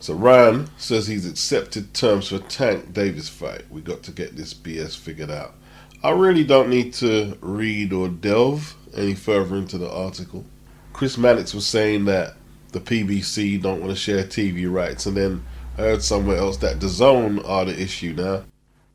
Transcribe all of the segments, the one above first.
So Ryan says he's accepted terms for Tank Davis fight. We got to get this BS figured out. I really don't need to read or delve any further into the article. Chris Mannix was saying that the PBC don't want to share TV rights, and then I heard somewhere else that DAZN are the issue now.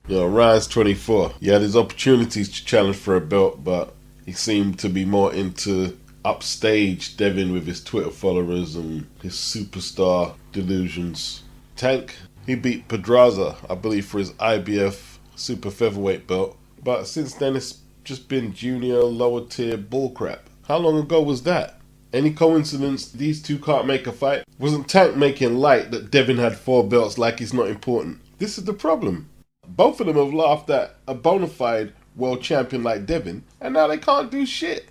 You know, Ryan's 24. He had his opportunities to challenge for a belt, but he seemed to be more into upstage Devin with his Twitter followers and his superstar delusions. Tank, he beat Pedraza, I believe, for his IBF super featherweight belt, but since then it's just been junior, lower tier bullcrap. How long ago was that? Any coincidence these two can't make a fight? Wasn't Tank making light that Devin had 4 belts like it's not important? This is the problem. Both of them have laughed at a bona fide world champion like Devin, and now they can't do shit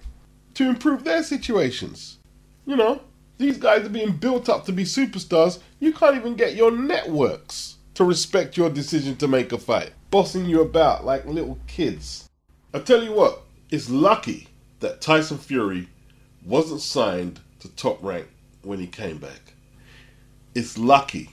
to improve their situations. You know, these guys are being built up to be superstars. You can't even get your networks to respect your decision to make a fight, bossing you about like little kids. I tell you what, it's lucky that Tyson Fury wasn't signed to Top Rank when he came back. It's lucky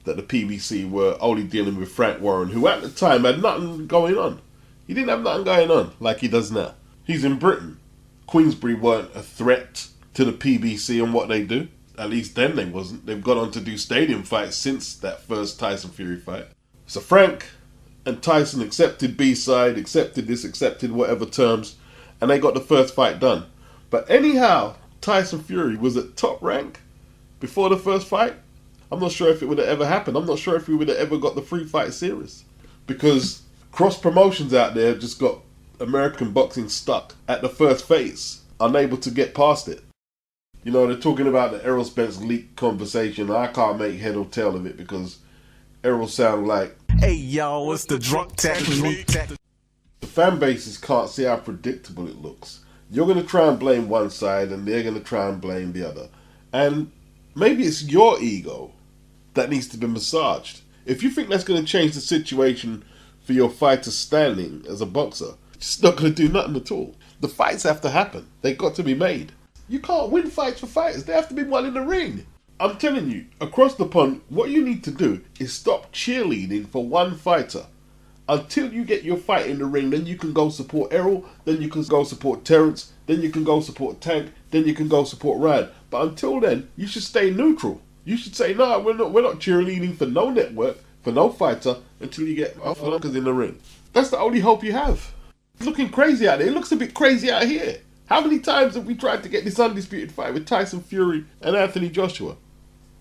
that the PBC were only dealing with Frank Warren, who at the time had nothing going on. He didn't have nothing going on like he does now. He's in Britain. Queensbury weren't a threat to the PBC and what they do. At least then they wasn't. They've gone on to do stadium fights since that first Tyson Fury fight. So Frank and Tyson accepted B-side, accepted this, accepted whatever terms, and they got the first fight done. But anyhow, Tyson Fury was at Top Rank before the first fight. I'm not sure if it would have ever happened. I'm not sure if we would have ever got the free fight series, because cross promotions out there just got American boxing stuck at the first phase, unable to get past it. You know, they're talking about the Errol Spence leak conversation. I can't make head or tail of it because Errol sound like, hey y'all, it's the drunk technique. The fan bases can't see how predictable it looks. You're going to try and blame one side and they're going to try and blame the other. And maybe it's your ego that needs to be massaged. If you think that's going to change the situation for your fighter standing as a boxer, it's not going to do nothing at all. The fights have to happen. They've got to be made. You can't win fights for fighters. They have to be won in the ring. I'm telling you, across the pond, what you need to do is stop cheerleading for one fighter. Until you get your fight in the ring, then you can go support Errol, then you can go support Terrence, then you can go support Tank, then you can go support Ryan. But until then, you should stay neutral. You should say, no, we're not cheerleading for no network, for no fighter, until you get our fuckers in the ring. That's the only hope you have. It's looking crazy out there. It looks a bit crazy out here. How many times have we tried to get this undisputed fight with Tyson Fury and Anthony Joshua?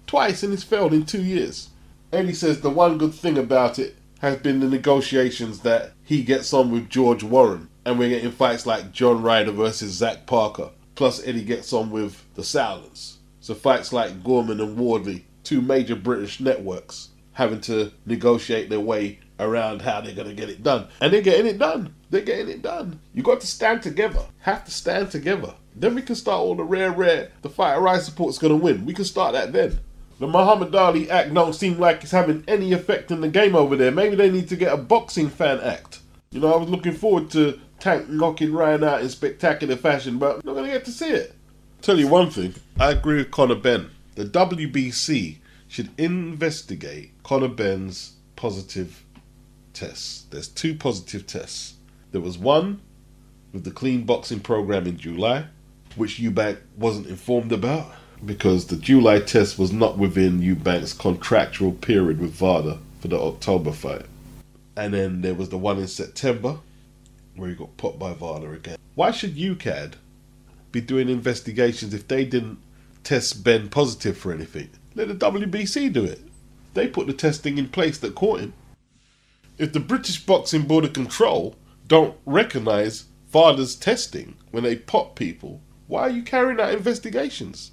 Twice, and it's failed in 2 years. Eddie says the one good thing about it has been the negotiations that he gets on with George Warren, and we're getting fights like John Ryder versus Zach Parker. Plus Eddie gets on with the Sowlands. So fights like Gorman and Wardley, 2 major British networks, having to negotiate their way around how they're going to get it done. And they're getting it done. They're getting it done. You got to stand together. Have to stand together. Then we can start all the the fighter I support's going to win. We can start that then. The Muhammad Ali act don't seem like it's having any effect in the game over there. Maybe they need to get a boxing fan act. You know, I was looking forward to Tank knocking Ryan out in spectacular fashion, but I'm not going to get to see it. Tell you one thing, I agree with Conor Benn. The WBC should investigate Conor Benn's positive tests. There's 2 positive tests. There was one with the clean boxing program in July, which Eubank wasn't informed about, because the July test was not within Eubank's contractual period with VADA for the October fight. And then there was the one in September where he got popped by VADA again. Why should UCAD be doing investigations if they didn't test Ben positive for anything? Let the WBC do it. They put the testing in place that caught him. If the British Boxing Board of Control don't recognise VADA's testing when they pop people, why are you carrying out investigations?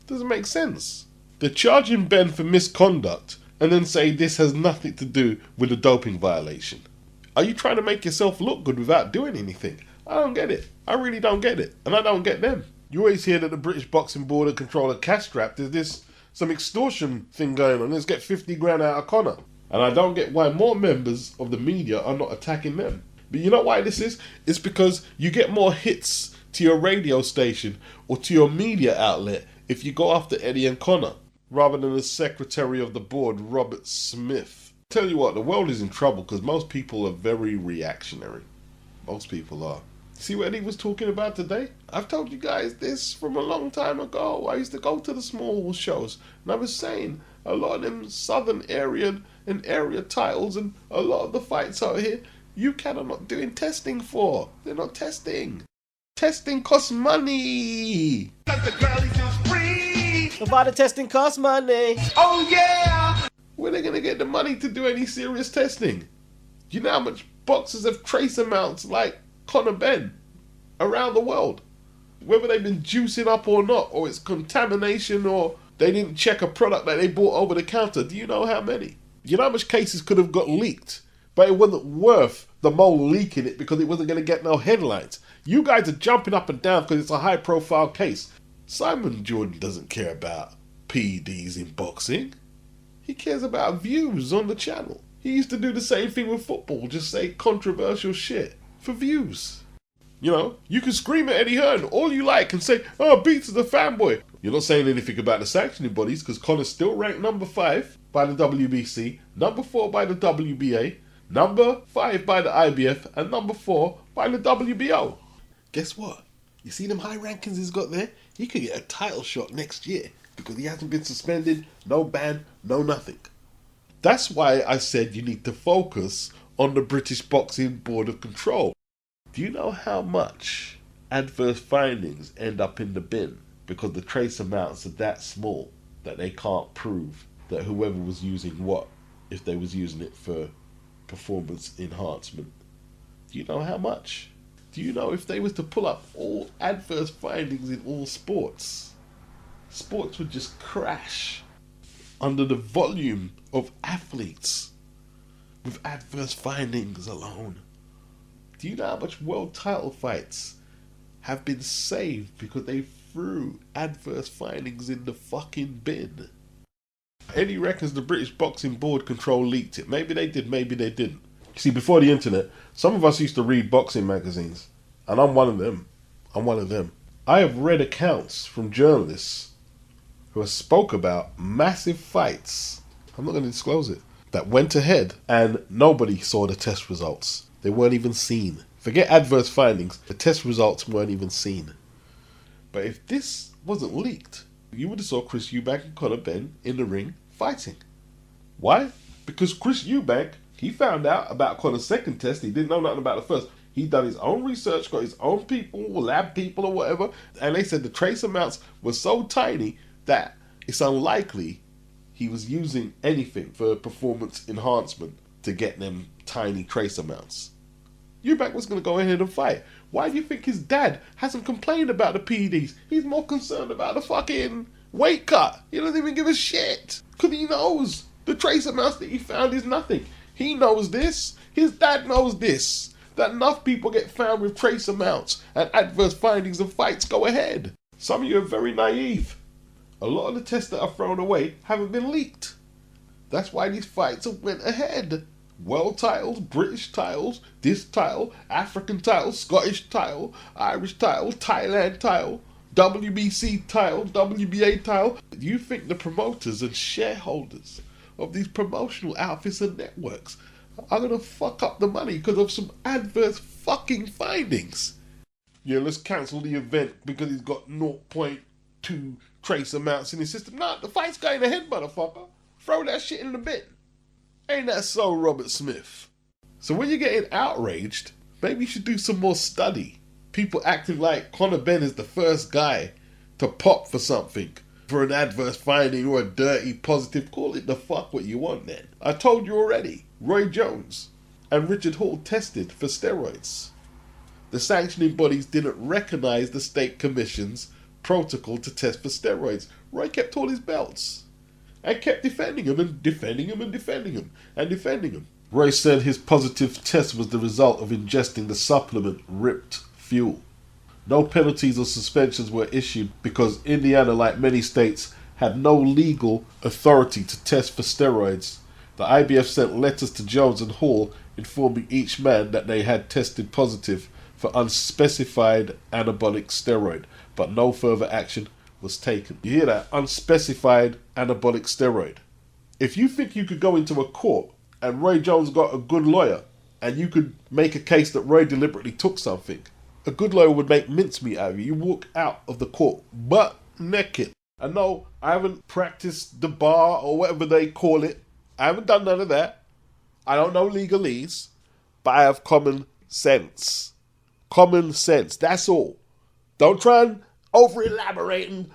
Doesn't make sense. They're charging Ben for misconduct and then say this has nothing to do with a doping violation. Are you trying to make yourself look good without doing anything? I don't get it. I really don't get it. And I don't get them. You always hear that the British Boxing Board of Control are cash-strapped. There's this some extortion thing going on. Let's get 50 grand out of Conor. And I don't get why more members of the media are not attacking them. But you know why this is? It's because you get more hits to your radio station or to your media outlet if you go after Eddie and Conor. rather than the secretary of the board, Robert Smith. Tell you what, the world is in trouble because most people are very reactionary. Most people are. See what he was talking about today? I've told you guys this from a long time ago. I used to go to the small shows and I was saying a lot of them southern area and area titles and a lot of the fights out here, UK are not doing testing for. They're not testing. Testing costs money. The girlies is free. Nevada testing costs money. Oh yeah. Where are they going to get the money to do any serious testing? Do you know how much boxers have trace amounts like Conor Ben around the world? Whether they've been juicing up or not, or it's contamination, or they didn't check a product that they bought over the counter. Do you know how many? You know how much cases could have got leaked? But it wasn't worth the mole leaking it because it wasn't going to get no headlines. You guys are jumping up and down because it's a high profile case. Simon Jordan doesn't care about PEDs in boxing. He cares about views on the channel. He used to do the same thing with football, just say controversial shit for views. You know, you can scream at Eddie Hearn all you like and say, oh, Beats is a fanboy. You're not saying anything about the sanctioning bodies because Conor's still ranked number 5 by the WBC, number 4 by the WBA, number 5 by the IBF, and number 4 by the WBO. Guess what? You see them high rankings he's got there? He could get a title shot next year because he hasn't been suspended, no ban, no nothing. That's why I said you need to focus on the British Boxing Board of Control. Do you know how much adverse findings end up in the bin because the trace amounts are that small that they can't prove that whoever was using what, if they was using it for performance enhancement? Do you know how much? Do you know if they was to pull up all adverse findings in all sports, sports would just crash under the volume of athletes with adverse findings alone? Do you know how much world title fights have been saved because they threw adverse findings in the fucking bin? Eddie reckons the British Boxing Board Control leaked it. Maybe they did, maybe they didn't. See, before the internet, some of us used to read boxing magazines, and I'm one of them. I have read accounts from journalists who have spoke about massive fights, I'm not going to disclose it, that went ahead and nobody saw the test results. They weren't even seen. Forget adverse findings, the test results weren't even seen. But if this wasn't leaked, you would have saw Chris Eubank and Conor Ben in the ring fighting. Why? Because Chris Eubank, he found out about Conor's second test. He didn't know nothing about the first. He done his own research, got his own people, lab people or whatever, and they said the trace amounts were so tiny that it's unlikely he was using anything for performance enhancement to get them tiny trace amounts. Eubank was going to go ahead and fight. Why do you think his dad hasn't complained about the PEDs? He's more concerned about the fucking weight cut. He doesn't even give a shit. Because he knows the trace amounts that he found is nothing. He knows this. His dad knows this. That enough people get found with trace amounts and adverse findings and fights go ahead. Some of you are very naive. A lot of the tests that are thrown away haven't been leaked. That's why these fights have went ahead. World titles, British titles, this title, African title, Scottish title, Irish title, Thailand title, WBC title, WBA title. Do you think the promoters and shareholders of these promotional outfits and networks are going to fuck up the money because of some adverse fucking findings? Yeah, let's cancel the event because he's got 0.2 trace amounts in his system. Nah, the fight's going ahead, motherfucker. Throw that shit in the bin. Ain't that so, Robert Smith? So when you're getting outraged, maybe you should do some more study. People acting like Conor Ben is the first guy to pop for something, for an adverse finding or a dirty positive. Call it the fuck what you want then. I told you already, Roy Jones and Richard Hall tested for steroids. The sanctioning bodies didn't recognize the state commission's protocol to test for steroids. Roy kept all his belts and kept defending him and defending him and defending him and defending him. Roy said his positive test was the result of ingesting the supplement Ripped Fuel. No penalties or suspensions were issued because Indiana, like many states, had no legal authority to test for steroids. The IBF sent letters to Jones and Hall informing each man that they had tested positive for unspecified anabolic steroid, but no further action was taken. You hear that? Unspecified anabolic steroid. If you think you could go into a court and Roy Jones got a good lawyer and you could make a case that Roy deliberately took something, a good lawyer would make mincemeat out of you. You walk out of the court butt naked. And no, I haven't practiced the bar or whatever they call it. I haven't done none of that. I don't know legalese, but I have common sense. Common sense, that's all. Don't try and over-elaborate and,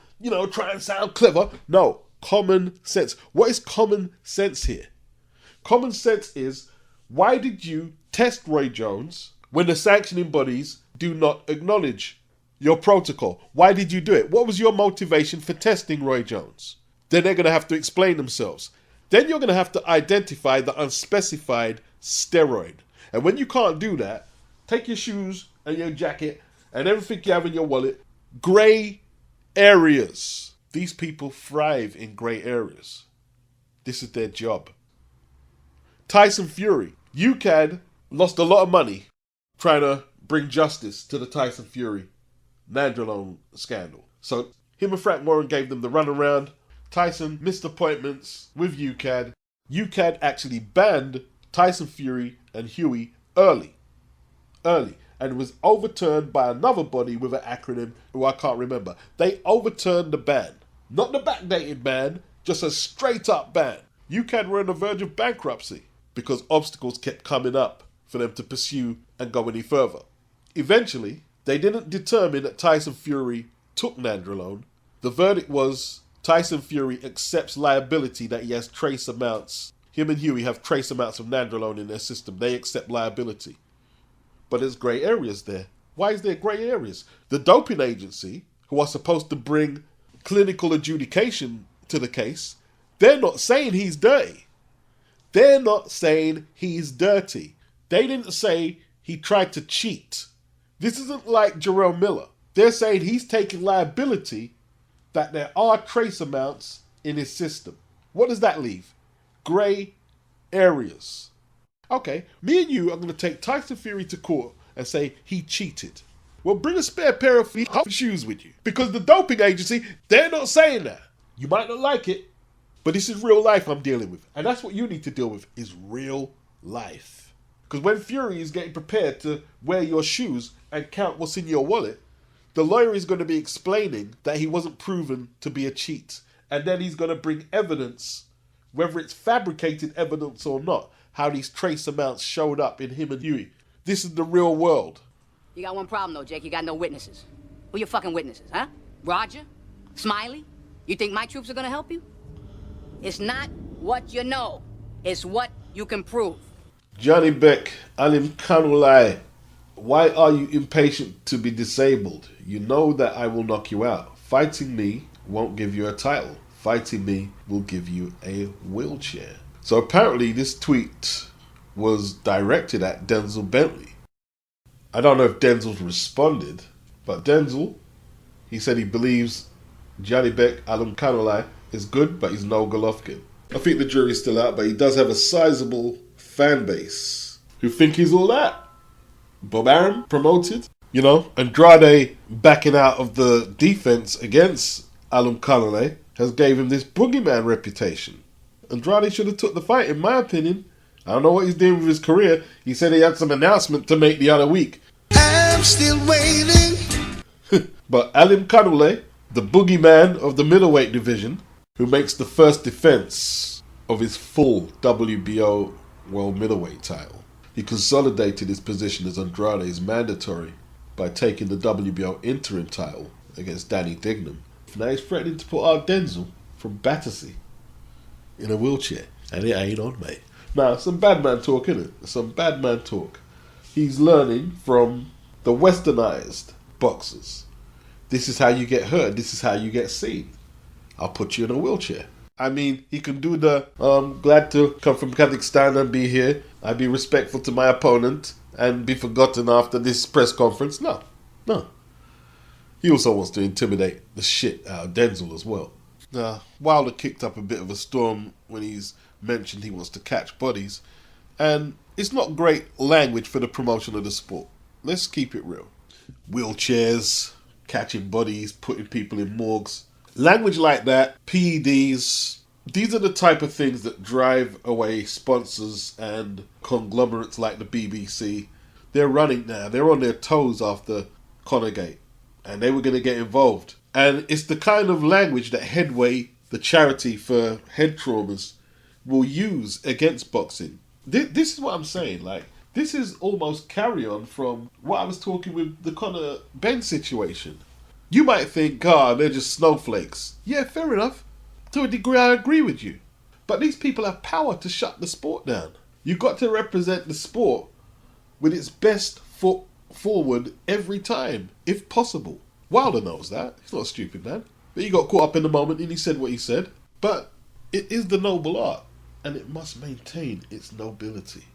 try and sound clever. No, common sense. What is common sense here? Common sense is, why did you test Roy Jones when the sanctioning bodies do not acknowledge your protocol? Why did you do it? What was your motivation for testing Roy Jones? Then they're going to have to explain themselves. Then you're going to have to identify the unspecified steroid. And when you can't do that, take your shoes and your jacket and everything you have in your wallet. Grey areas. These people thrive in grey areas. This is their job. Tyson Fury. UCAD lost a lot of money trying to bring justice to the Tyson Fury Nandrolone scandal. So him and Frank Warren gave them the runaround. Tyson missed appointments with UCAD. UCAD actually banned Tyson Fury and Huey early. And it was overturned by another body with an acronym who I can't remember. They overturned the ban. Not the backdated ban, just a straight up ban. UCAD were on the verge of bankruptcy because obstacles kept coming up for them to pursue and go any further. Eventually, they didn't determine that Tyson Fury took Nandrolone. The verdict was Tyson Fury accepts liability that he has trace amounts. Him and Huey have trace amounts of Nandrolone in their system. They accept liability. But there's grey areas there. Why is there grey areas? The doping agency, who are supposed to bring clinical adjudication to the case, they're not saying he's dirty. They're not saying he's dirty. They didn't say he tried to cheat. This isn't like Jarrell Miller. They're saying he's taking liability that there are trace amounts in his system. What does that leave? Grey areas. Okay, me and you are going to take Tyson Fury to court and say he cheated. Well, bring a spare pair of shoes with you. Because the doping agency, they're not saying that. You might not like it, but this is real life I'm dealing with. And that's what you need to deal with, is real life. Because when Fury is getting prepared to wear your shoes and count what's in your wallet, the lawyer is going to be explaining that he wasn't proven to be a cheat. And then he's going to bring evidence, whether it's fabricated evidence or not, how these trace amounts showed up in him and Huey. This is the real world. You got one problem, though, Jake. You got no witnesses. Who your fucking witnesses, huh? Roger? Smiley? You think my troops are gonna help you? It's not what you know. It's what you can prove. JANIBEK, Alim Kanulai, why are you impatient to be disabled? You know that I will knock you out. Fighting me won't give you a title. Fighting me will give you a wheelchair. So apparently this tweet was directed at Denzel Bentley. I don't know if Denzel's responded, but Denzel, he said he believes JANIBEK Alim Kanulai is good, but he's no Golovkin. I think the jury's still out, but he does have a sizable fan base who think he's all that. Bob Arum promoted, Andrade backing out of the defense against Alim Kanulai has gave him this boogeyman reputation. Andrade should have took the fight, in my opinion. I don't know what he's doing with his career. He said he had some announcement to make the other week. I'm still waiting. But Alim Kanulai, the boogeyman of the middleweight division, who makes the first defense of his full WBO world middleweight title. He consolidated his position as Andrade's mandatory by taking the WBO interim title against Danny Dignam. Now he's threatening to put out Denzel from Battersea in a wheelchair. And it ain't on, mate. Now, some bad man talk, innit? Some bad man talk. He's learning from the westernized boxers. This is how you get heard. This is how you get seen. I'll put you in a wheelchair. I mean, he can do the, glad to come from Kazakhstan and be here. I'd be respectful to my opponent and be forgotten after this press conference. No. He also wants to intimidate the shit out of Denzel as well. Wilder kicked up a bit of a storm when he's mentioned he wants to catch bodies. And it's not great language for the promotion of the sport. Let's keep it real. Wheelchairs, catching bodies, putting people in morgues. Language like that, PEDs, these are the type of things that drive away sponsors and conglomerates like the BBC. They're running now. They're on their toes after Connorgate, and they were going to get involved. And it's the kind of language that Headway, the charity for head traumas, will use against boxing. This is what I'm saying. Like, this is almost carry on from what I was talking with the Conor Ben situation. You might think, God, they're just snowflakes. Yeah, fair enough. To a degree, I agree with you. But these people have power to shut the sport down. You've got to represent the sport with its best foot forward every time, if possible. Wilder knows that. He's not a stupid man. But he got caught up in the moment and he said what he said. But it is the noble art, and it must maintain its nobility.